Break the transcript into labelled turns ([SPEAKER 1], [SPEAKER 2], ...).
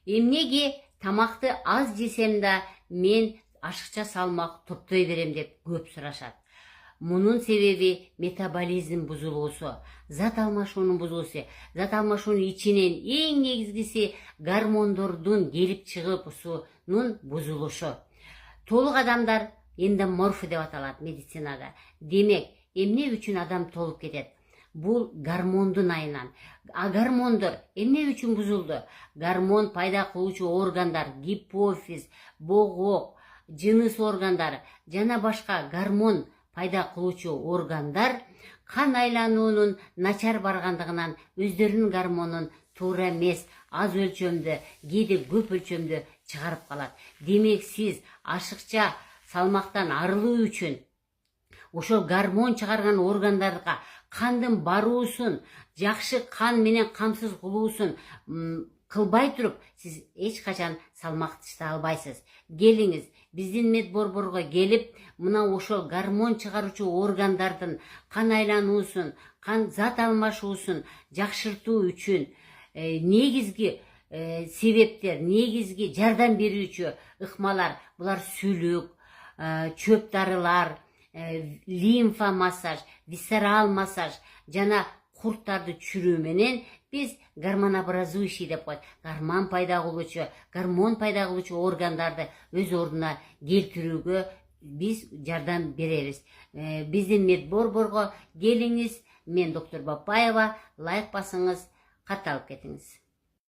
[SPEAKER 1] Эмнеге тамакты аз жесем да мен ашыкча салмак топтой берем деп көп сурашат. Мунун себеби метаболизм бузулуусу, зат алмашуунун бузулуусу. Зат алмашуунун ичинен эң негизгиси гормондордун келип чыгуусунун бузулушу. Толук адамдар эндоморфы деп аталат медицинада. Демек, эмне үчүн адам толуп кетет? Бул гормондун айынан. А гормондор эмне үчүн бузулду? Гормон пайда кылуучу органдар, гипофиз, богок, жыныс органдары жана башка гормон пайда кылуучу органдар кан айлануунун начар баргандыгынан өздөрүнүн гормонун туура эмес, аз өлчөмдө, кээде көп өлчөмдө чыгарып калат. Демек, сиз ашыкча салмактан арылуу үчүн ошол гормон чыгарган органдарга кандын баруусун, жакшы кан менен камсыз кылуусун кылбай туруп, сиз эч качан салмак таштай албайсыз. Келиңиз, биздин медборборго келип, мына ошол гормон чыгаруучу органдардын кан айлануусун, кан зат алмашуусун жакшыртуу үчүн негизги себептер, негизги жардам берүүчү ыкмалар, булар сүлүк, чөп дарылар, лимфа массаж, висцерал массаж жана курттарды чүрүү менен биз гормонообразующий деп коет. Гормон пайда кылуучу органдарды өз ордуна келтирүүгө биз жардам беребиз. Биздин медборборго келиңиз. Мен доктор Бапаева. Лайк басыңыз, катталып кетиңиз.